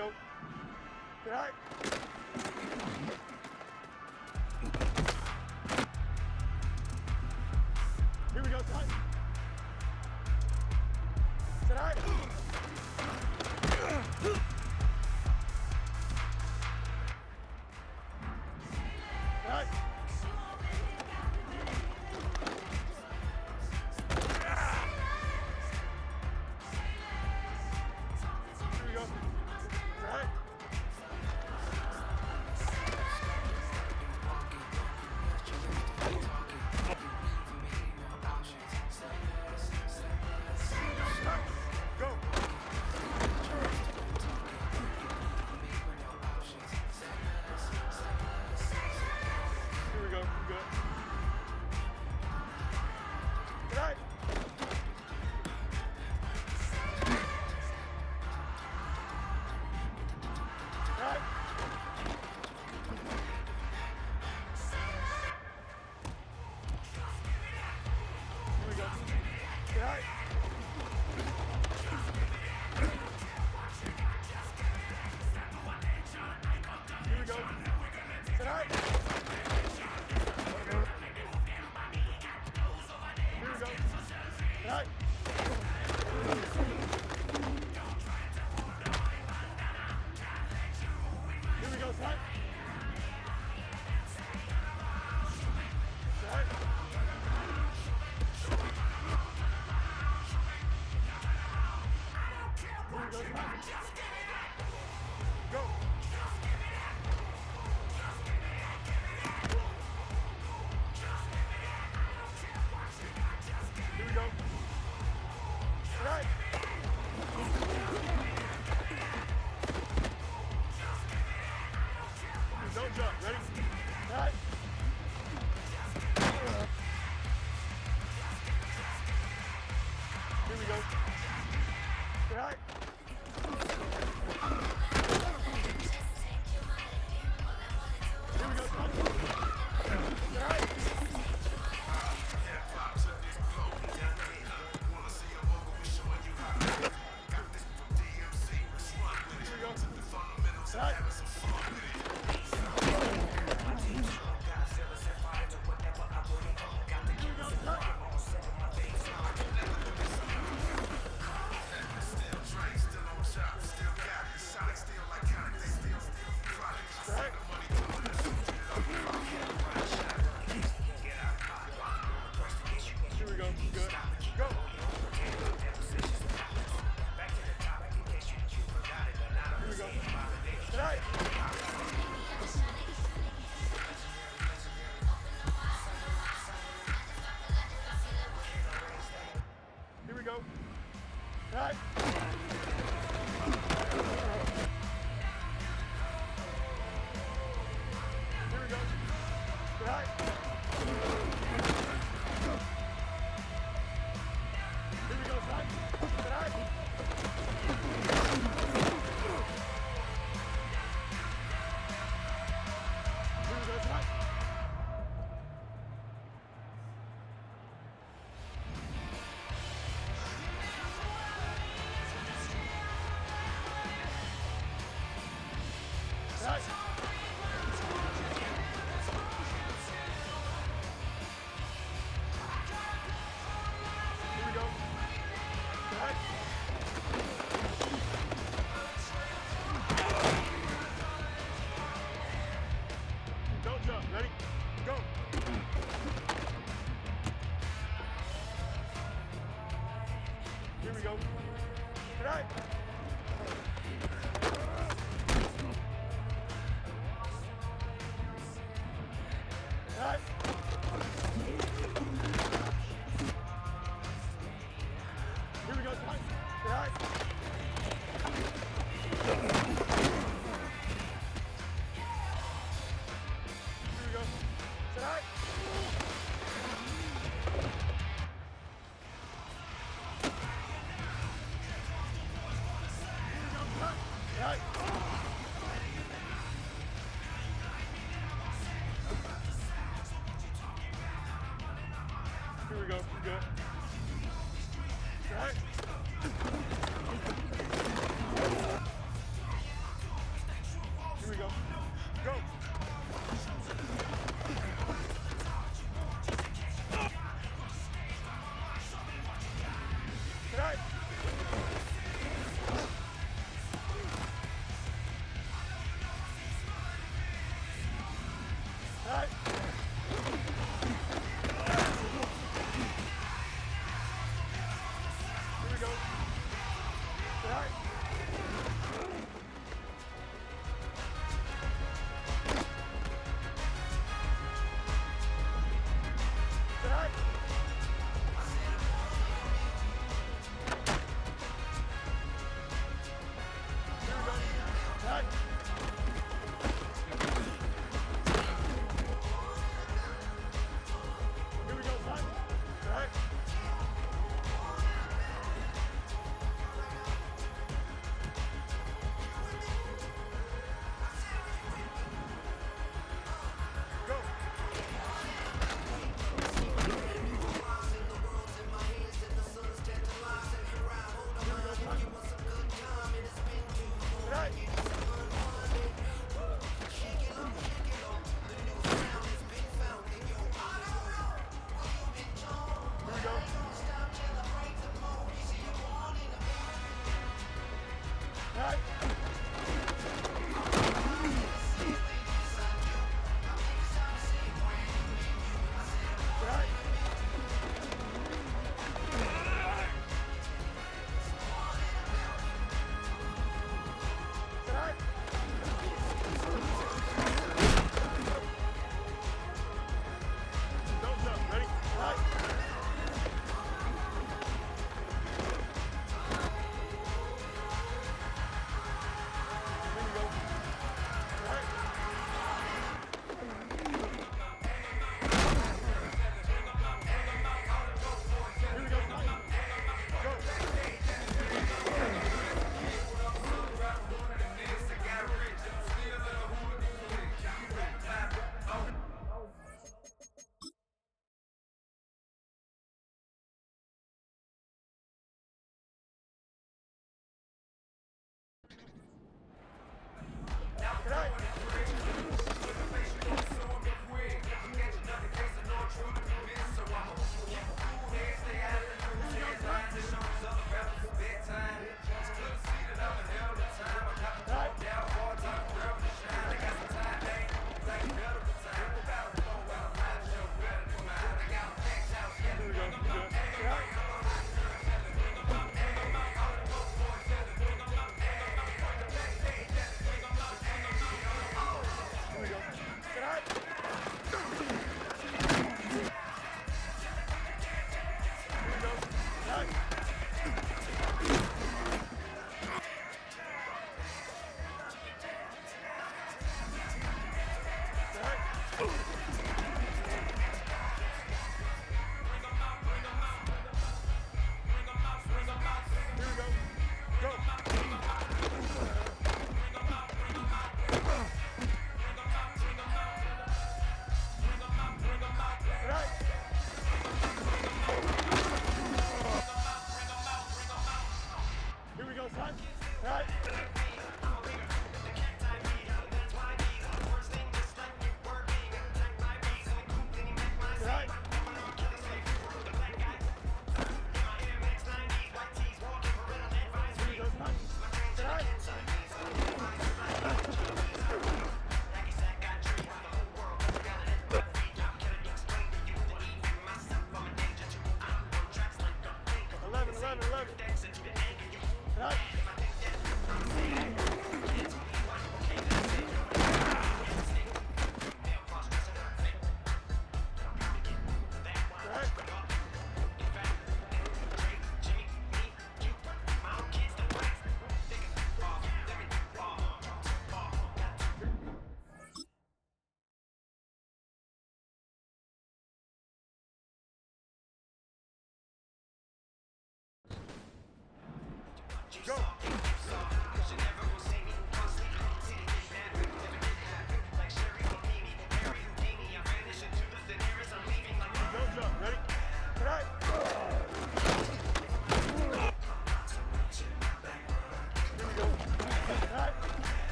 go. Good night. Here we go, tight. Tonight. Tonight. Here we go. Tonight. Go. Here we go. Good. Good night. Good night. Here we go. Good night. Here we go. Tonight. Here we go. Tonight. Here we go. Tonight. Tonight. Here we go. Tonight. Go. Here we go. Tonight. Don't jump. Ready? Tonight. Here we go. Tonight. Here we go. Tonight. Here we go. Tonight. Here we go. Good. Go. Here we go. Tonight. Here we go. Tonight. Here we go. Tonight. Here we go, son. Tonight. Here we go, tonight. Tonight. Here we go. Tonight. Don't jump. Ready? Go. Here we go. Tonight. Tonight. Here we go. Tonight. Tonight. Here we go. Tonight. Tonight. Here we go. Good. Right.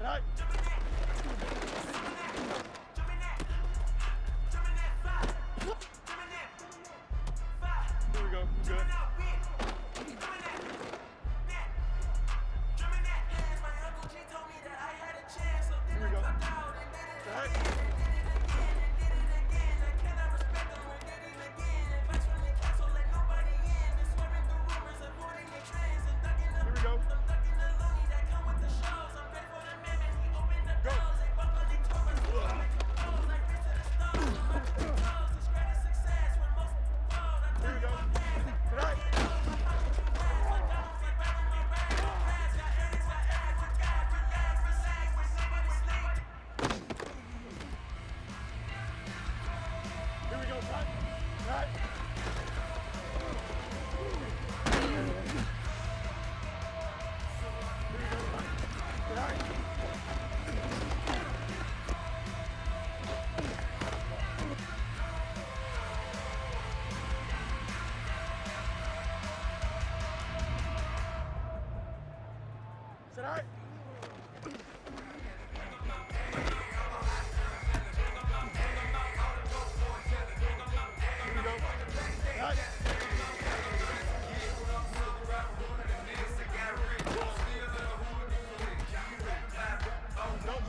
Right. There we go. Good. Here we go. Right. Here we go. Go. Here we go. Right. Here we go. Right. Right. Is that all right? Here we go. Right. Don't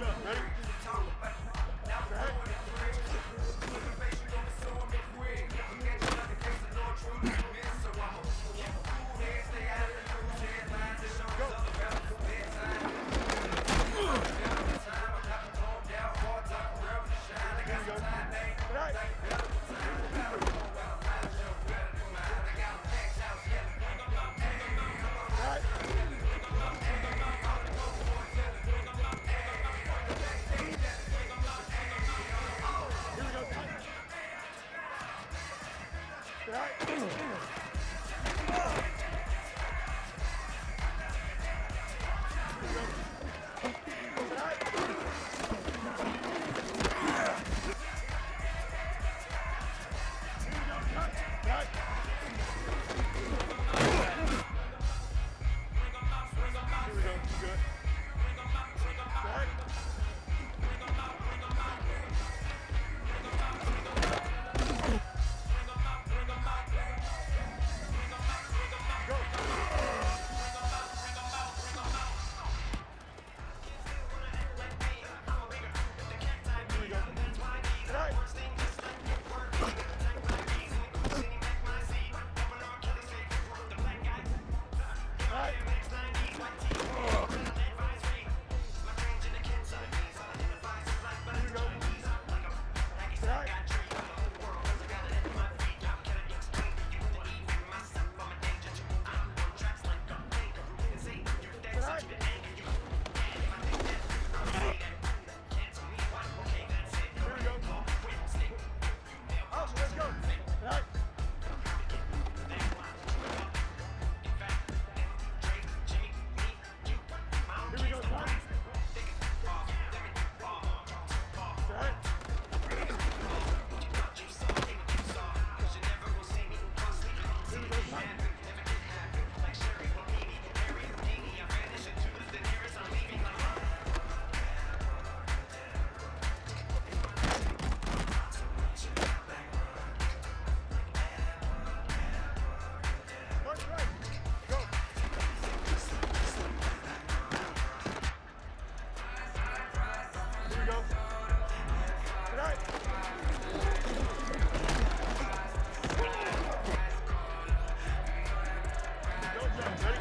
jump. Ready?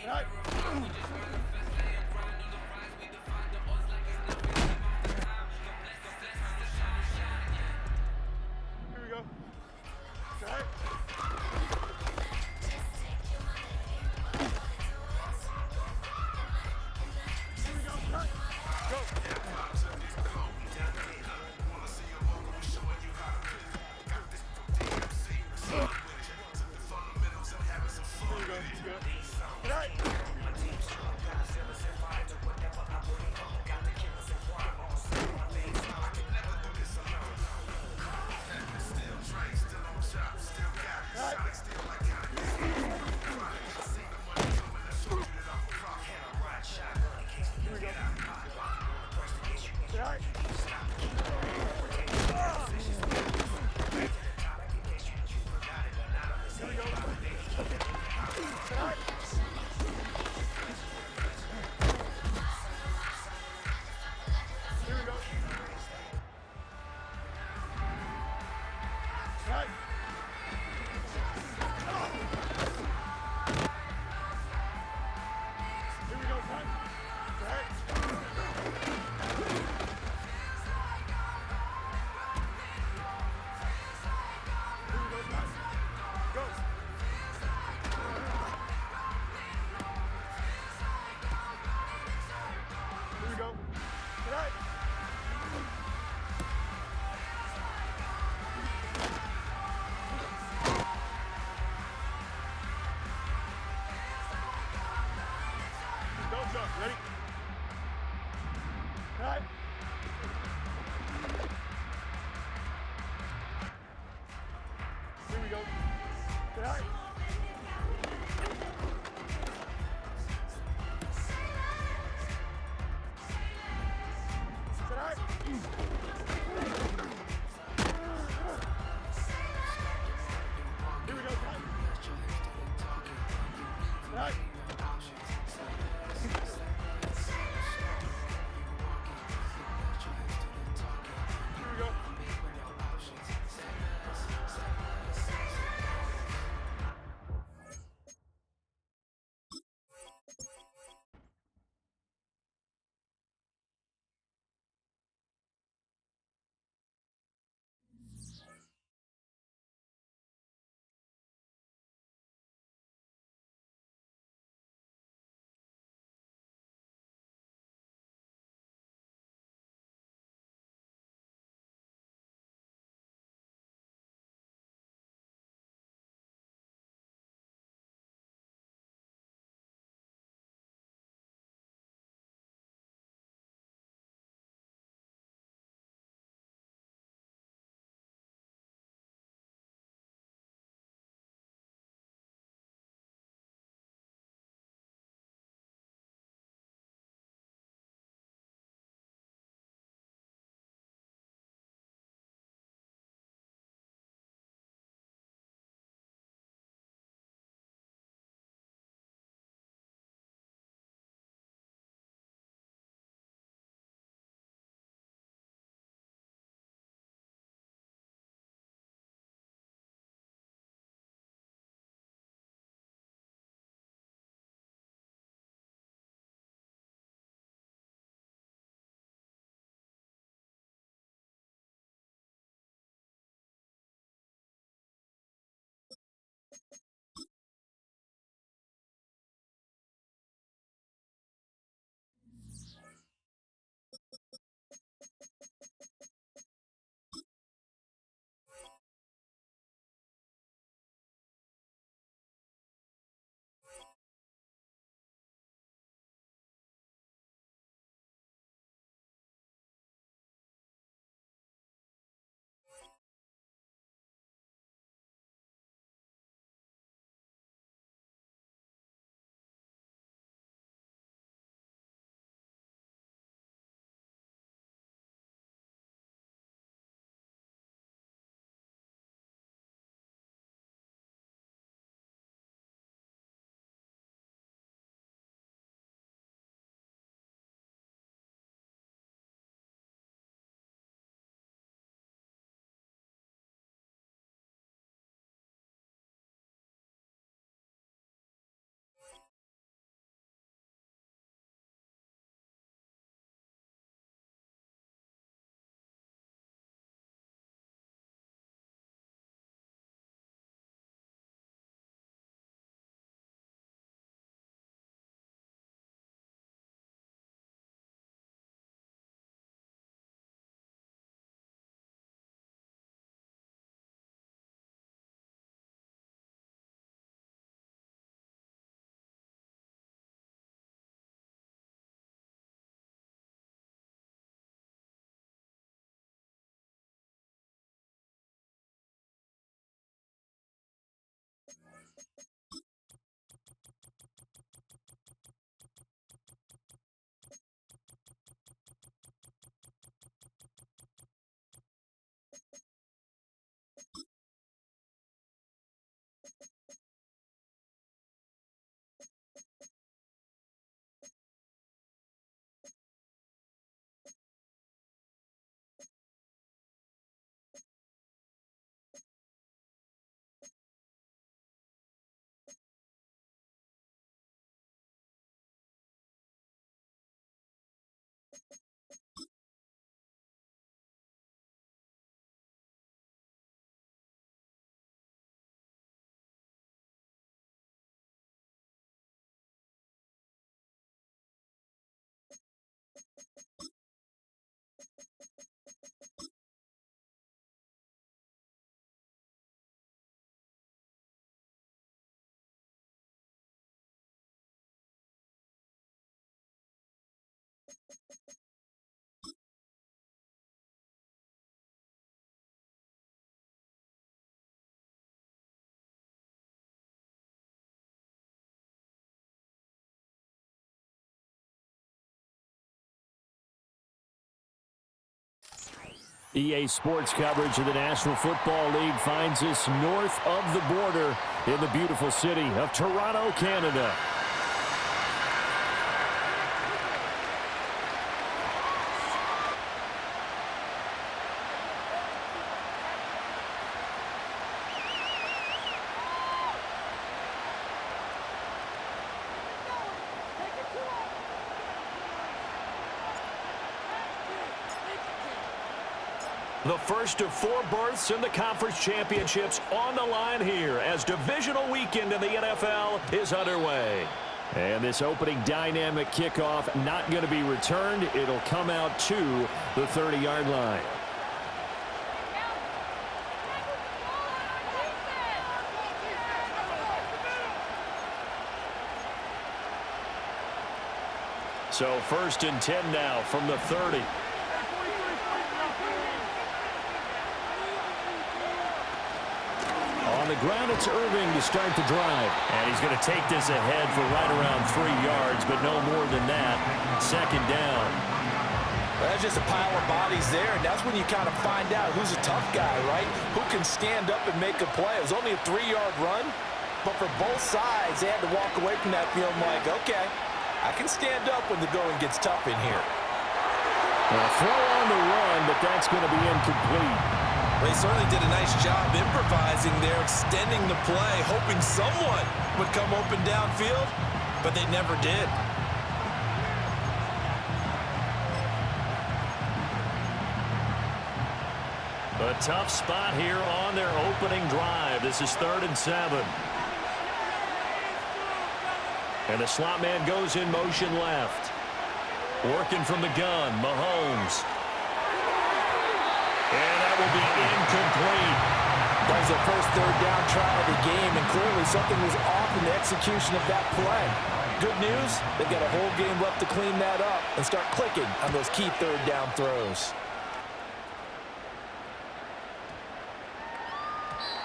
Right. Here we go. Okay. Ready? Cut. Here we go. Cut. Cut. Here we go. Cut. Cut. EA Sports coverage of the National Football League finds us north of the border in the beautiful city of Toronto, Canada. The first of 4 berths in the conference championships on the line here as divisional weekend in the NFL is underway. And this opening dynamic kickoff not going to be returned. It'll come out to the 30-yard line. So 1st and 10 now from the 30. On the ground, it's Irving to start the drive. And he's going to take this ahead for right around 3 yards, but no more than that. 2nd down. Well, that's just a pile of bodies there, and that's when you kind of find out who's a tough guy, right? Who can stand up and make a play. It was only a 3-yard run, but for both sides, they had to walk away from that feeling like, okay, I can stand up when the going gets tough in here. A throw on the run, but that's going to be incomplete. They certainly did a nice job improvising there, extending the play, hoping someone would come open downfield, but they never did. A tough spot here on their opening drive. This is 3rd and 7. And the slot man goes in motion left. Working from the gun, Mahomes. And that will be incomplete. That was the first 3rd down try of the game, and clearly something was off in the execution of that play. Good news, they've got a whole game left to clean that up and start clicking on those key 3rd down throws.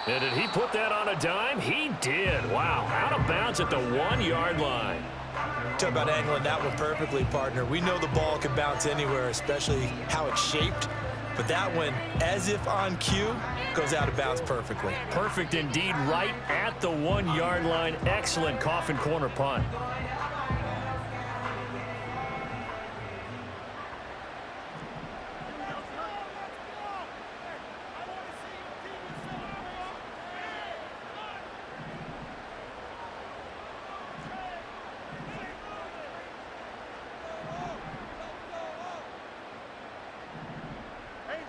And did he put that on a dime? He did. Wow, out of bounds at the 1-yard line. Talk about angling that one perfectly, partner. We know the ball can bounce anywhere, especially how it's shaped. But that one, as if on cue, goes out of bounds perfectly. Perfect indeed, right at the 1-yard line. Excellent coffin corner punt.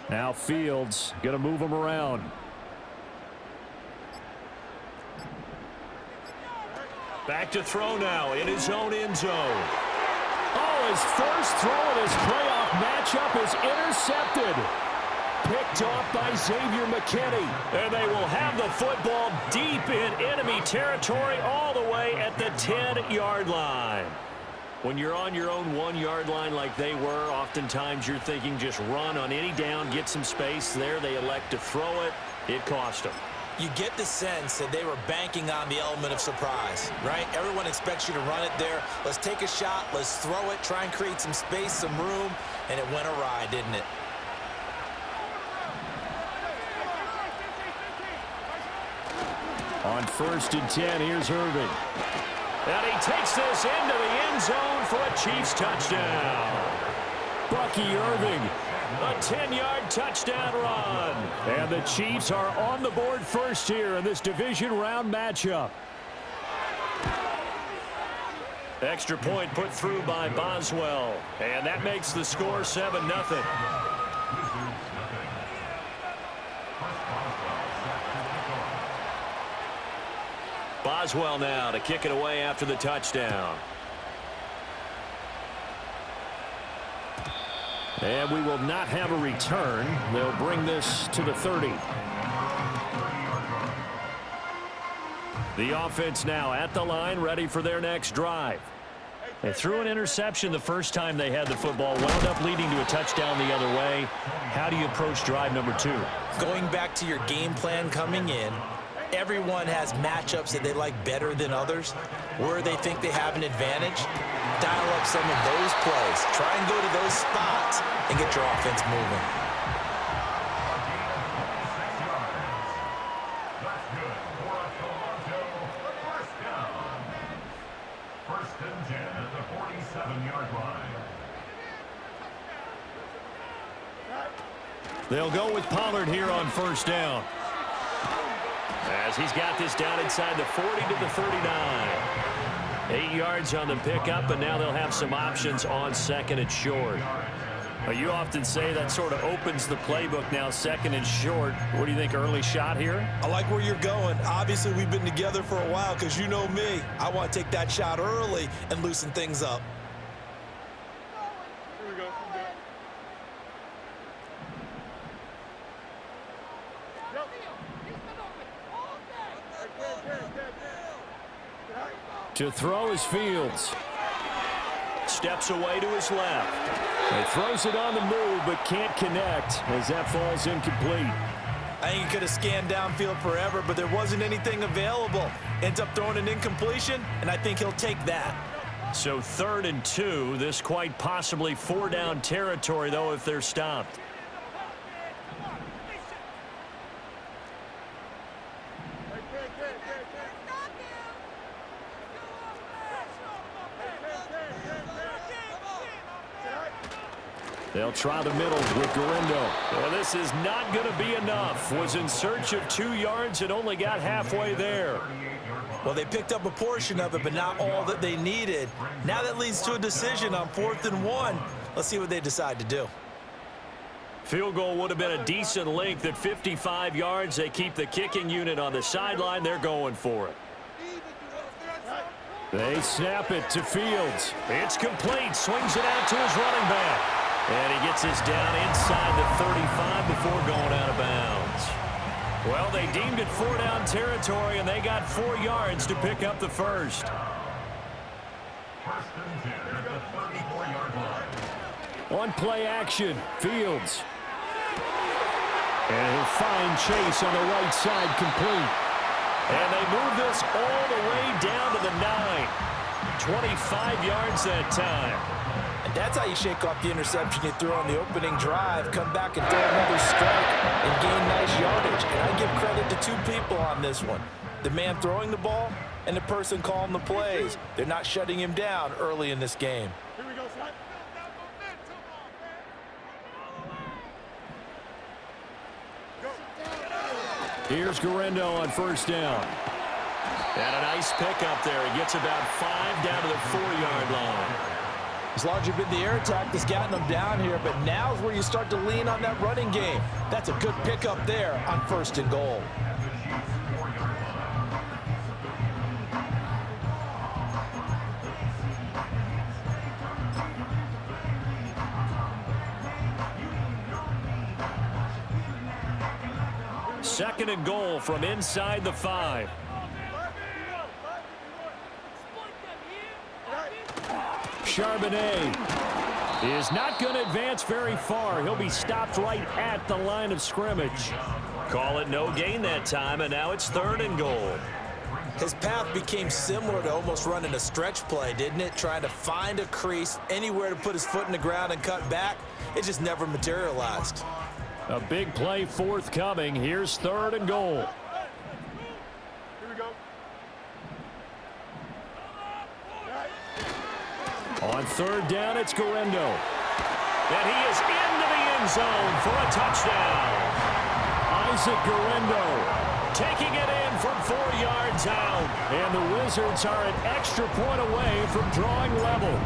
Now Fields going to move him around. Back to throw now in his own end zone. Oh, his first throw of his playoff matchup is intercepted. Picked off by Xavier McKinney. And they will have the football deep in enemy territory all the way at the 10-yard line. When you're on your own 1-yard line like they were, oftentimes you're thinking just run on any down, get some space. There they elect to throw it. It cost them. You get the sense that they were banking on the element of surprise, right? Everyone expects you to run it there. Let's take a shot. Let's throw it. Try and create some space, some room. And it went awry, didn't it? On 1st and 10, here's Irving. And he takes this into the end zone for a Chiefs touchdown. Bucky Irving. A 10-yard touchdown run. And the Chiefs are on the board first here in this division round matchup. Extra point put through by Boswell. And that makes the score 7-0. Boswell now to kick it away after the touchdown. And we will not have a return. They'll bring this to the 30. The offense now at the line, ready for their next drive. They threw an interception the first time they had the football, wound up leading to a touchdown the other way. How do you approach drive number 2? Going back to your game plan coming in, everyone has matchups that they like better than others, where they think they have an advantage. Dial up some of those plays. Try and go to those spots and get your offense moving. First and 10 at the 47-yard line. They'll go with Pollard here on first down. As he's got this down inside the 40 to the 39. 8 yards on the pickup, and now they'll have some options on second and short. You often say that sort of opens the playbook now, second and short. What do you think, early shot here? I like where you're going. Obviously, we've been together for a while because you know me. I want to take that shot early and loosen things up. Here we go. To throw is Fields. Steps away to his left. He throws it on the move, but can't connect as that falls incomplete. I think he could have scanned downfield forever, but there wasn't anything available. Ends up throwing an incompletion, and I think he'll take that. So 3rd and 2. This quite possibly 4-down territory, though, if they're stopped. They'll try the middle with Garindo. Well, this is not going to be enough. Was in search of 2 yards and only got halfway there. Well, they picked up a portion of it, but not all that they needed. Now that leads to a decision on 4th and 1. Let's see what they decide to do. Field goal would have been a decent length at 55 yards. They keep the kicking unit on the sideline. They're going for it. They snap it to Fields. It's complete. Swings it out to his running back. And he gets this down inside the 35 before going out of bounds. Well, they deemed it 4-down territory, and they got 4 yards to pick up the first. First and 10 at the 34-yard line. On play action, Fields. And he'll find Chase on the right side complete. And they move this all the way down to the 9. 25 yards that time. And that's how you shake off the interception you threw on the opening drive, come back and throw another strike and gain nice yardage. And I give credit to 2 people on this one. The man throwing the ball and the person calling the plays. They're not shutting him down early in this game. Here we go, son. Here's Garindo on first down. And a nice pickup there. He gets about 5 down to the 4-yard line. It's largely been the air attack that's gotten them down here, but now's where you start to lean on that running game. That's a good pickup there on 1st and goal. Second and goal from inside the 5. Charbonnet is not going to advance very far. He'll be stopped right at the line of scrimmage. Call it no gain that time, and now it's 3rd and goal. His path became similar to almost running a stretch play, didn't it? Trying to find a crease, anywhere to put his foot in the ground and cut back. It just never materialized. A big play forthcoming. Here's 3rd and goal. Here we go. On 3rd down, it's Garindo. And he is into the end zone for a touchdown. Isaac Garindo taking it in from 4 yards out. And the Wizards are an extra point away from drawing level.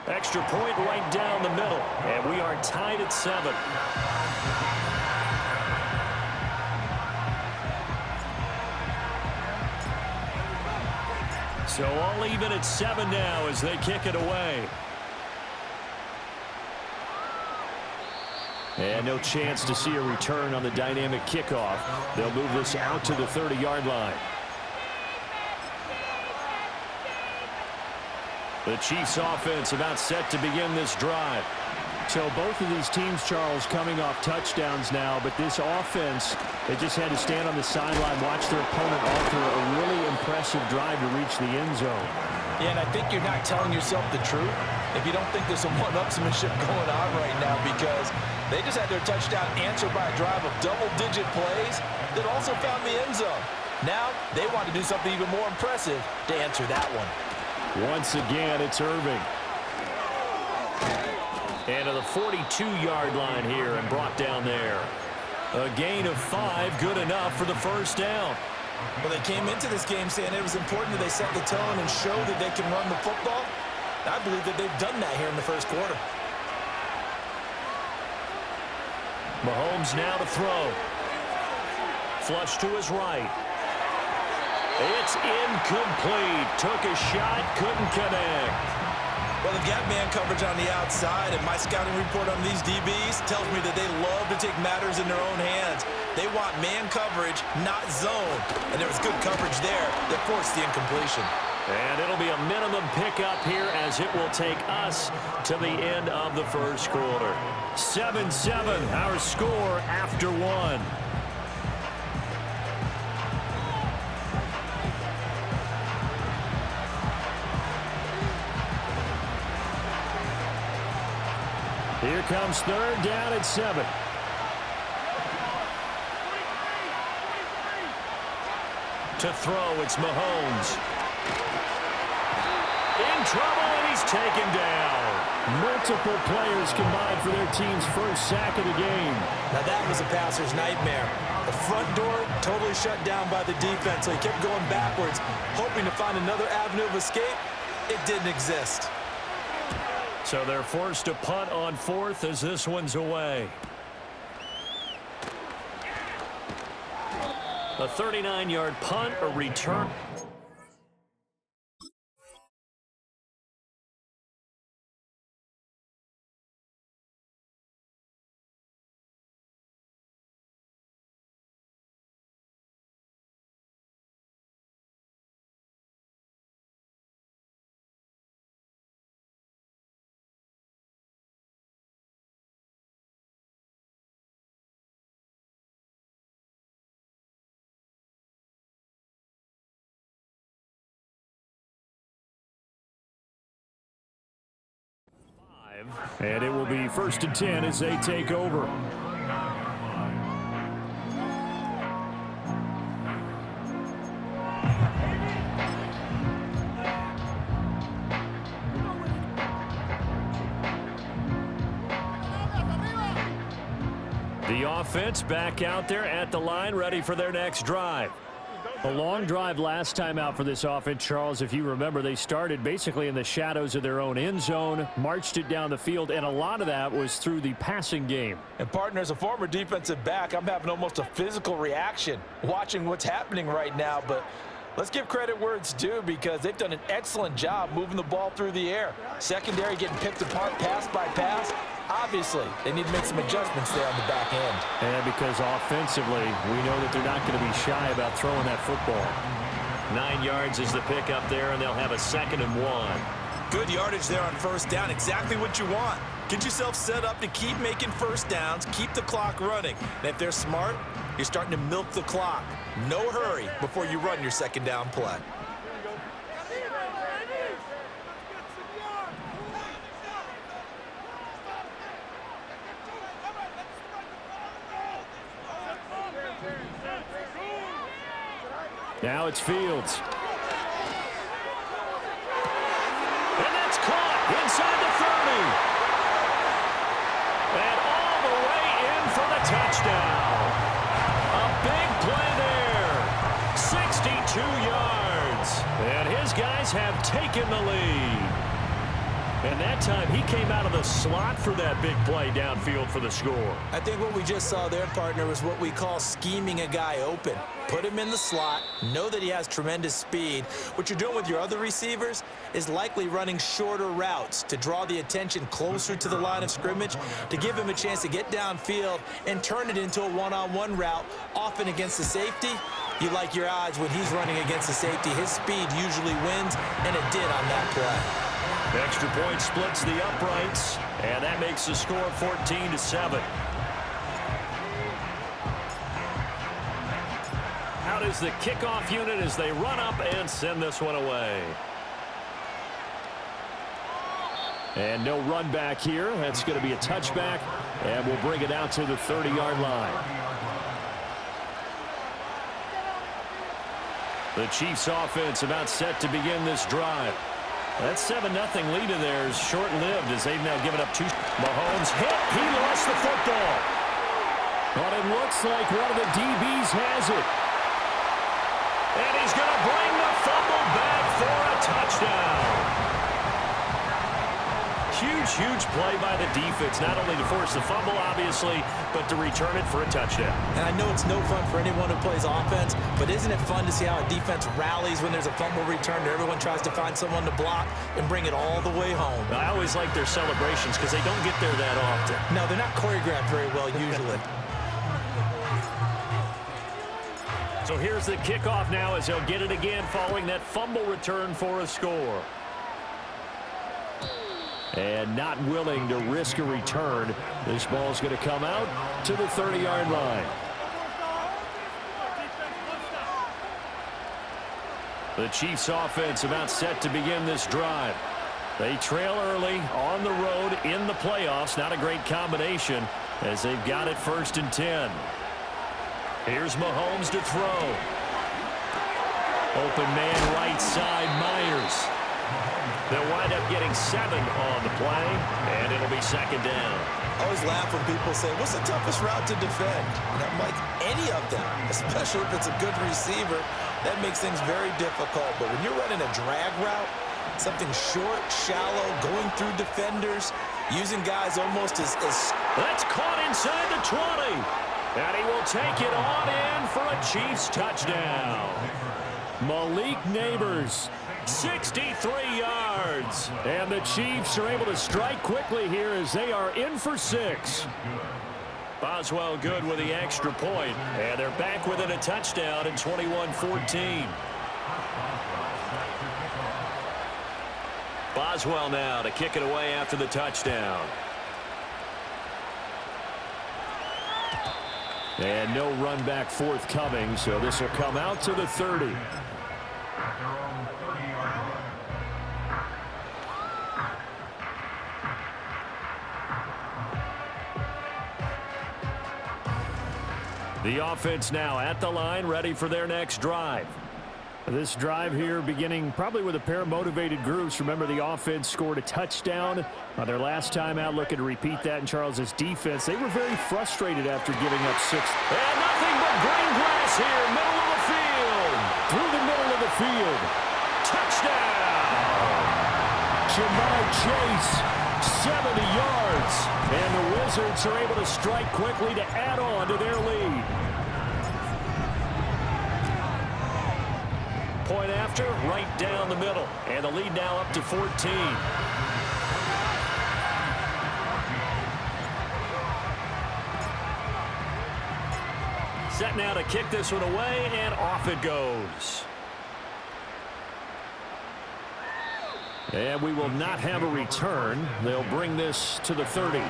Extra point right down the middle. And we are tied at 7. So all even at 7 now as they kick it away. And no chance to see a return on the dynamic kickoff. They'll move this out to the 30-yard line. The Chiefs offense about set to begin this drive. So both of these teams, Charles, coming off touchdowns now, but this offense, they just had to stand on the sideline, watch their opponent offer a really impressive drive to reach the end zone. Yeah, and I think you're not telling yourself the truth if you don't think there's some one-upsmanship going on right now, because they just had their touchdown answered by a drive of double-digit plays that also found the end zone. Now they want to do something even more impressive to answer that one. Once again, it's Irving. And to the 42-yard line here and brought down there. A gain of 5, good enough for the first down. Well, they came into this game saying it was important that they set the tone and show that they can run the football. I believe that they've done that here in the first quarter. Mahomes now to throw. Flush to his right. It's incomplete. Took a shot, couldn't connect. Well, they've got man coverage on the outside, and my scouting report on these DBs tells me that they love to take matters in their own hands. They want man coverage, not zone. And there was good coverage there that forced the incompletion. And it'll be a minimum pickup here as it will take us to the end of the first quarter. 7-7, our score after 1. Here comes third down at 7. To throw, it's Mahomes. In trouble, and he's taken down. Multiple players combined for their team's first sack of the game. Now that was a passer's nightmare. The front door totally shut down by the defense, so he kept going backwards, hoping to find another avenue of escape. It didn't exist. So they're forced to punt on 4th as this one's away. A 39-yard punt, a return. And it will be 1st and 10 as they take over. The offense back out there at the line, ready for their next drive. A long drive last time out for this offense, Charles. If you remember, they started basically in the shadows of their own end zone, marched it down the field, and a lot of that was through the passing game. And, partner, as a former defensive back, I'm having almost a physical reaction watching what's happening right now. But let's give credit where it's due, because they've done an excellent job moving the ball through the air. Secondary getting picked apart pass by pass. Obviously, they need to make some adjustments there on the back end. And because offensively, we know that they're not going to be shy about throwing that football. 9 yards is the pickup there, and they'll have a 2nd and 1. Good yardage there on first down. Exactly what you want. Get yourself set up to keep making first downs, keep the clock running. And if they're smart, you're starting to milk the clock. No hurry before you run your 2nd down play. Now it's Fields. And that's caught inside the 30. And all the way in for the touchdown. A big play there. 62 yards. And his guys have taken the lead. And that time he came out of the slot for that big play downfield for the score. I think what we just saw there, partner, was what we call scheming a guy open. Put him in the slot, know that he has tremendous speed. What you're doing with your other receivers is likely running shorter routes to draw the attention closer to the line of scrimmage, to give him a chance to get downfield and turn it into a one-on-one route, often against the safety. You like your odds when he's running against the safety. His speed usually wins, and it did on that play. Extra point splits the uprights, and that makes the score 14-7. Out is the kickoff unit as they run up and send this one away. And no run back here. That's going to be a touchback, and we'll bring it out to the 30-yard line. The Chiefs offense about set to begin this drive. That 7-0 lead in there is short-lived as they've now given up 2. Mahomes hit. He lost the football. But it looks like one of the DBs has it. And he's going to bring the fumble back for a touchdown. Huge, huge play by the defense, not only to force the fumble, obviously, but to return it for a touchdown. And I know it's no fun for anyone who plays offense, but isn't it fun to see how a defense rallies when there's a fumble return and everyone tries to find someone to block and bring it all the way home? I always like their celebrations because they don't get there that often. No, they're not choreographed very well usually. So here's the kickoff now as they'll get it again following that fumble return for a score. And not willing to risk a return. This ball's going to come out to the 30-yard line. The Chiefs offense about set to begin this drive. They trail early on the road in the playoffs. Not a great combination as they've got it 1st and 10. Here's Mahomes to throw. Open man right side, Myers. They'll wind up getting 7 on the play, and it'll be 2nd down. I always laugh when people say, what's the toughest route to defend? And I'm like, any of them, especially if it's a good receiver. That makes things very difficult. But when you're running a drag route, something short, shallow, going through defenders, using guys almost as... That's caught inside the 20. And he will take it on in for a Chiefs touchdown. Malik Neighbors, 63 yards. And the Chiefs are able to strike quickly here as they are in for 6. Boswell good with the extra point. And they're back within a touchdown at 21-14. Boswell now to kick it away after the touchdown. And no run back forthcoming, so this will come out to the 30. The offense now at the line, ready for their next drive. This drive here beginning probably with a pair of motivated groups. Remember, the offense scored a touchdown on their last time out, looking to repeat that in Charles's defense. They were very frustrated after giving up 6. And nothing but green grass here, middle of the field. Through the middle of the field. Touchdown! Jamar Chase, 70 yards. And the Wizards are able to strike quickly to add on to their lead. Point after, right down the middle. And the lead now up to 14. Set now to kick this one away, and off it goes. And we will not have a return. They'll bring this to the 30.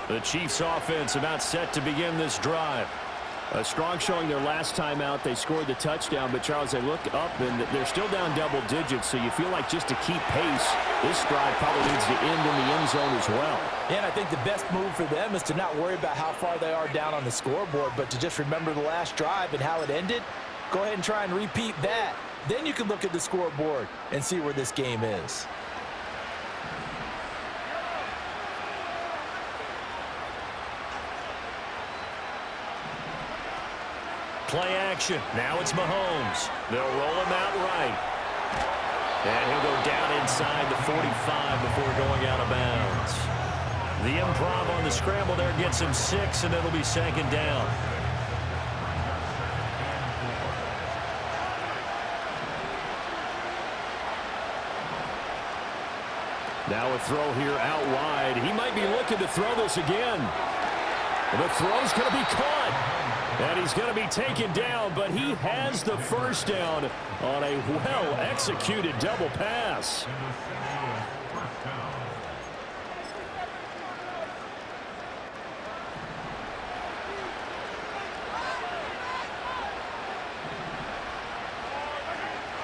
The Chiefs offense about set to begin this drive. A strong showing their last time out. They scored the touchdown, but Charles, they look up and they're still down double digits, so you feel like just to keep pace, this drive probably needs to end in the end zone as well. Yeah, and I think the best move for them is to not worry about how far they are down on the scoreboard, but to just remember the last drive and how it ended. Go ahead and try and repeat that. Then you can look at the scoreboard and see where this game is. Play action. Now it's Mahomes. They'll roll him out right. And he'll go down inside the 45 before going out of bounds. The improv on the scramble there gets him 6, and it'll be 2nd down. Now a throw here out wide. He might be looking to throw this again. The throw's going to be caught. And he's going to be taken down, but he has the first down on a well-executed double pass.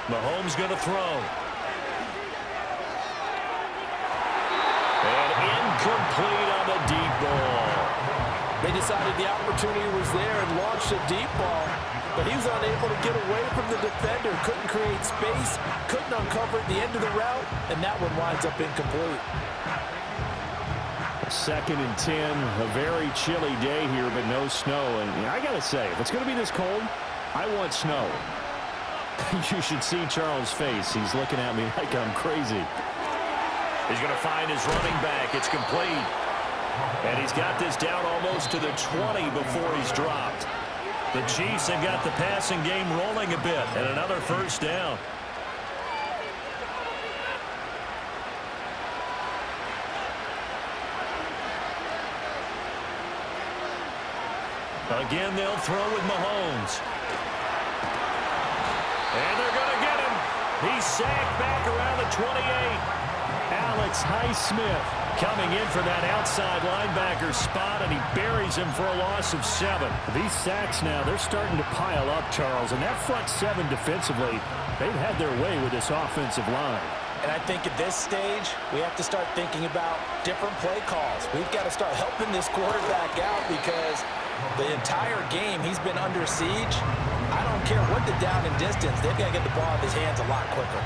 Mahomes going to throw. And incomplete on the deep ball. They decided the opportunity was there and launched a deep ball, but he was unable to get away from the defender, couldn't create space, couldn't uncover at the end of the route, and that one winds up incomplete. 2nd and 10, a very chilly day here, but no snow. And I got to say, if it's going to be this cold, I want snow. You should see Charles' face. He's looking at me like I'm crazy. He's going to find his running back. It's complete. And he's got this down almost to the 20 before he's dropped. The Chiefs have got the passing game rolling a bit, and another first down. Again, they'll throw with Mahomes. And they're going to get him. He's sacked back around the 28. Alex Highsmith coming in for that outside linebacker spot, and he buries him for a loss of 7. These sacks now, they're starting to pile up, Charles, and that front 7 defensively, they've had their way with this offensive line. And I think at this stage, we have to start thinking about different play calls. We've got to start helping this quarterback out because the entire game he's been under siege. I don't care what the down and distance, they've got to get the ball in his hands a lot quicker.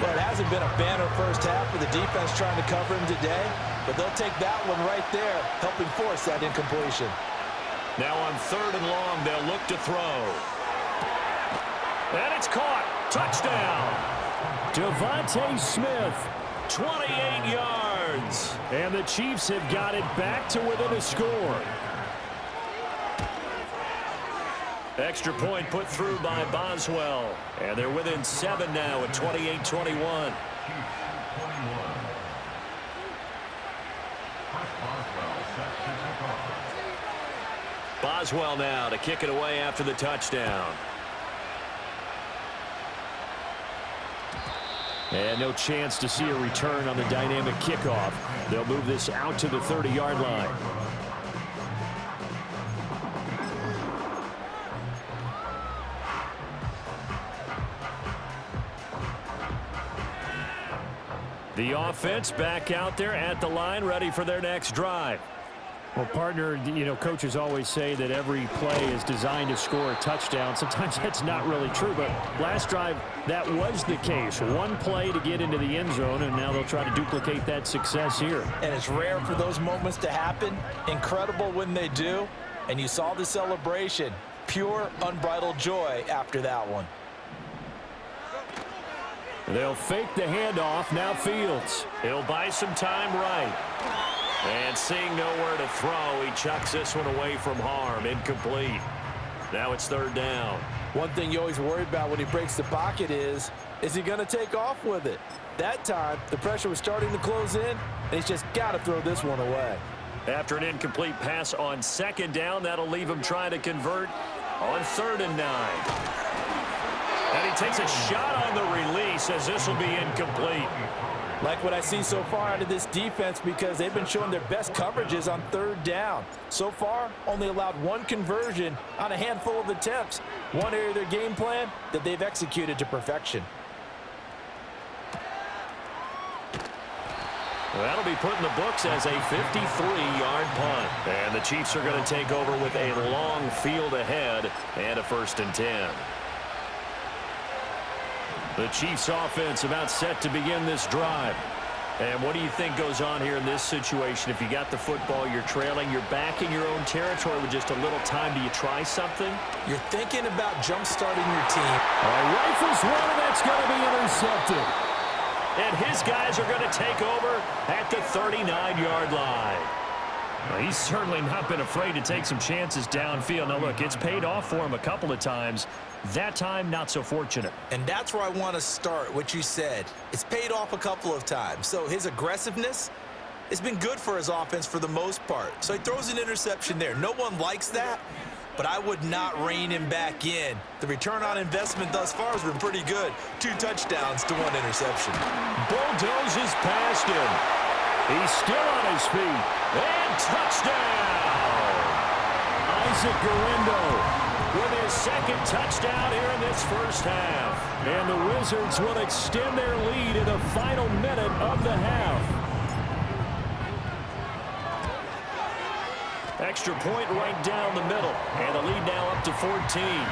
Well, it hasn't been a banner first half for the defense trying to cover him today, but they'll take that one right there, helping force that incompletion. Now on 3rd and long, they'll look to throw. And it's caught. Touchdown. Devontae Smith, 28 yards. And the Chiefs have got it back to within a score. Extra point put through by Boswell. And they're within 7 now at 28-21. Boswell now to kick it away after the touchdown. And no chance to see a return on the dynamic kickoff. They'll move this out to the 30-yard line. The offense back out there at the line, ready for their next drive. Well, partner, you know, coaches always say that every play is designed to score a touchdown. Sometimes that's not really true, but last drive, that was the case. One play to get into the end zone, and now they'll try to duplicate that success here. And it's rare for those moments to happen. Incredible when they do. And you saw the celebration. Pure, unbridled joy after that one. They'll fake the handoff. Now Fields. He'll buy some time right. And seeing nowhere to throw, he chucks this one away from harm. Incomplete. Now it's 3rd down. One thing you always worry about when he breaks the pocket is he going to take off with it? That time, the pressure was starting to close in, and he's just got to throw this one away. After an incomplete pass on 2nd down, that'll leave him trying to convert on 3rd and 9. And he takes a shot on the release as this will be incomplete. Like what I see so far out of this defense because they've been showing their best coverages on 3rd down. So far, only allowed one conversion on a handful of attempts. One area of their game plan that they've executed to perfection. That'll be put in the books as a 53-yard punt. And the Chiefs are going to take over with a long field ahead and a 1st and 10. The Chiefs offense about set to begin this drive. And what do you think goes on here in this situation? If you got the football, you're trailing, you're back in your own territory with just a little time. Do you try something? You're thinking about jump-starting your team. Rifles one, and that's going to be intercepted. And his guys are going to take over at the 39-yard line. Well, he's certainly not been afraid to take some chances downfield. Now, look, it's paid off for him a couple of times. That time, not so fortunate. And that's where I want to start, what you said. It's paid off a couple of times. So his aggressiveness has been good for his offense for the most part. So he throws an interception there. No one likes that, but I would not rein him back in. The return on investment thus far has been pretty good. 2 touchdowns to 1 interception. Bulldozes past him. He's still on his feet. And touchdown! Isaac Guerrero with his second touchdown here in this first half. And the Wizards will extend their lead in the final minute of the half. Extra point right down the middle. And the lead now up to 14.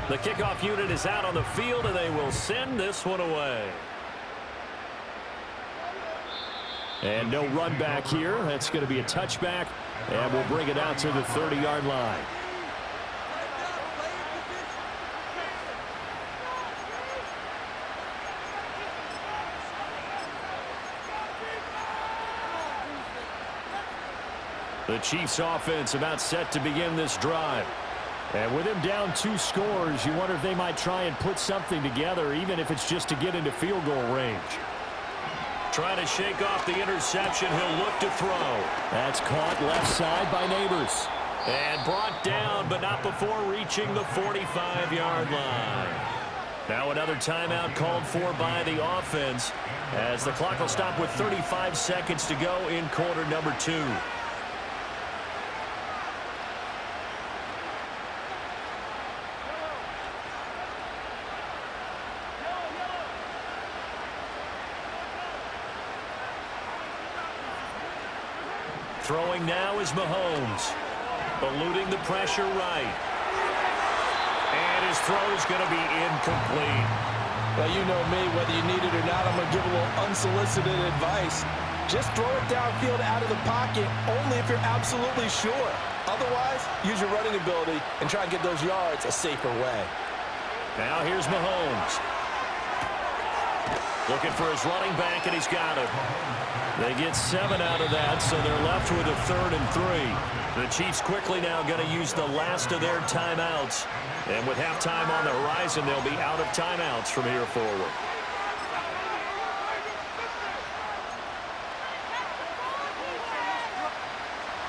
The kickoff unit is out on the field, and they will send this one away. And no run back here. That's going to be a touchback, and we'll bring it out to the 30-yard line. The Chiefs offense about set to begin this drive. And with him down 2 scores, you wonder if they might try and put something together, even if it's just to get into field goal range. Trying to shake off the interception. He'll look to throw. That's caught left side by Neighbors. And brought down, but not before reaching the 45-yard line. Now another timeout called for by the offense, as the clock will stop with 35 seconds to go in quarter number 2. Throwing now is Mahomes. Eluding the pressure right. And his throw is going to be incomplete. Well, you know me, whether you need it or not, I'm going to give a little unsolicited advice. Just throw it downfield out of the pocket, only if you're absolutely sure. Otherwise, use your running ability and try and get those yards a safer way. Now here's Mahomes. Looking for his running back, and he's got it. They get 7 out of that, so they're left with a 3rd and 3. The Chiefs quickly now going to use the last of their timeouts. And with halftime on the horizon, they'll be out of timeouts from here forward.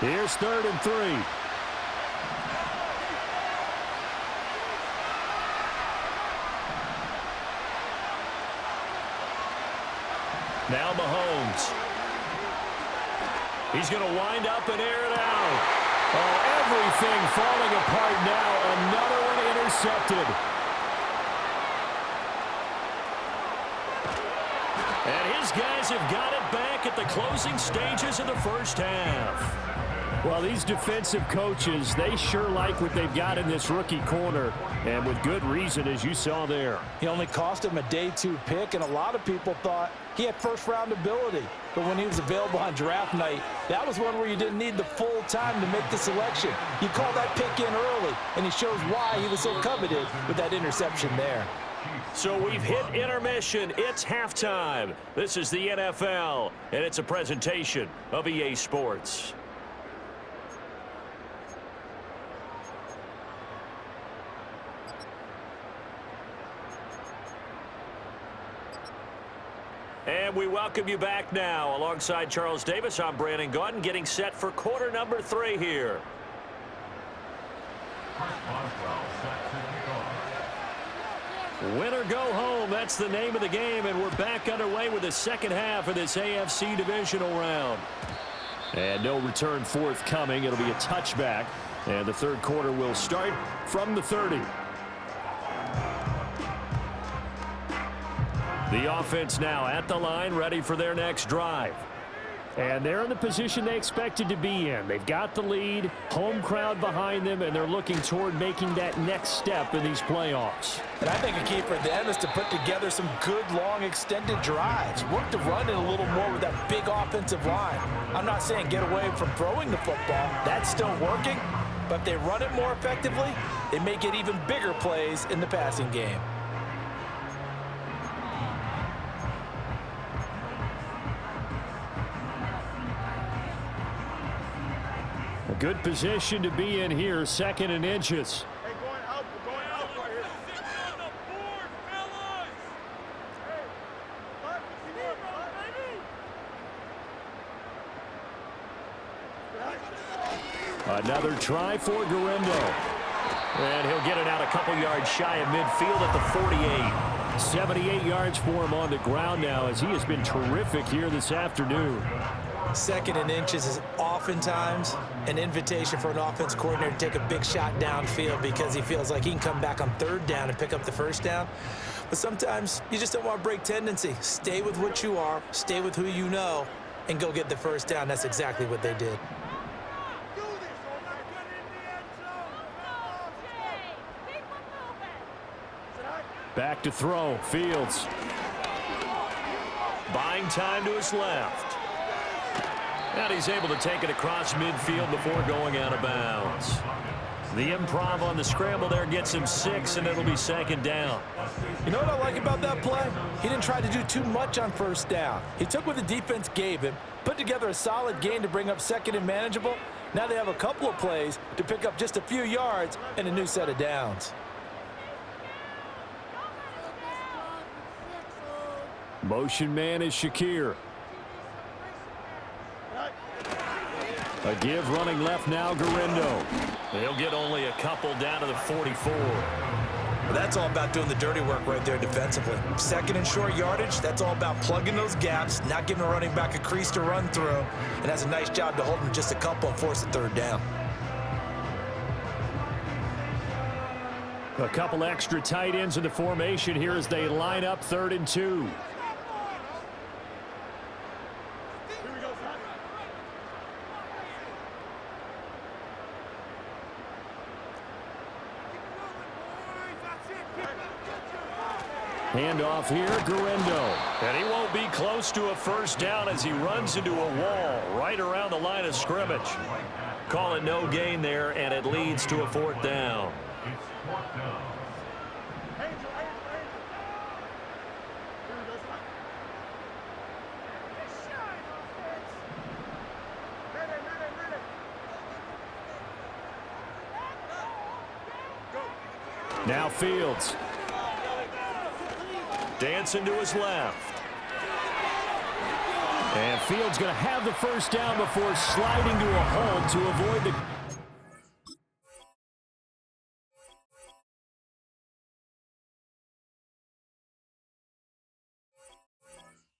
Here's 3rd and 3. Now Mahomes. He's going to wind up and air it out. Oh, everything falling apart now. Another one intercepted. And his guys have got it back at the closing stages of the first half. Well, these defensive coaches, they sure like what they've got in this rookie corner, and with good reason, as you saw there. He only cost him a day 2 pick, and a lot of people thought he had first-round ability. But when he was available on draft night, that was one where you didn't need the full time to make the selection. You call that pick in early, and he shows why he was so coveted with that interception there. So we've hit intermission. It's halftime. This is the NFL, and it's a presentation of EA Sports. And we welcome you back now. Alongside Charles Davis, I'm Brandon Gaudin, getting set for quarter number 3 here. Win or go home, that's the name of the game, and we're back underway with the second half of this AFC divisional round. And no return forthcoming. It'll be a touchback, and the third quarter will start from the 30. The offense now at the line, ready for their next drive. And they're in the position they expected to be in. They've got the lead, home crowd behind them, and they're looking toward making that next step in these playoffs. And I think a key for them is to put together some good, long, extended drives. Work the run in a little more with that big offensive line. I'm not saying get away from throwing the football. That's still working. But if they run it more effectively, they may get even bigger plays in the passing game. A good position to be in here, 2nd and inches. Hey, going out right here. Sit on the board, fellas! Hey, what you need, bro, baby? Another try for Guerrero. And he'll get it out a couple yards shy of midfield at the 48. 78 yards for him on the ground now as he has been terrific here this afternoon. 2nd and inches is oftentimes an invitation for an offense coordinator to take a big shot downfield because he feels like he can come back on 3rd down and pick up the 1st down. But sometimes you just don't want to break tendency. Stay with what you are, stay with who you know, and go get the 1st down. That's exactly what they did. Back to throw, Fields. Buying time to his left. And he's able to take it across midfield before going out of bounds. The improv on the scramble there gets him 6, and it'll be 2nd down. You know what I like about that play? He didn't try to do too much on 1st down. He took what the defense gave him, put together a solid gain to bring up 2nd and manageable. Now they have a couple of plays to pick up just a few yards and a new set of downs. Motion man is Shakir. A give running left now, Guerrero. He'll get only a couple down to the 44. Well, that's all about doing the dirty work right there defensively. 2nd and short yardage, that's all about plugging those gaps, not giving a running back a crease to run through, and has a nice job to hold him just a couple and force the 3rd down. A couple extra tight ends in the formation here as they line up 3rd and 2. Handoff here, Guerrero. And he won't be close to a 1st down as he runs into a wall right around the line of scrimmage. Call it no gain there, and it leads to a 4th down. Now Fields. Dancing to his left. And Fields going to have the 1st down before sliding to a hold to avoid the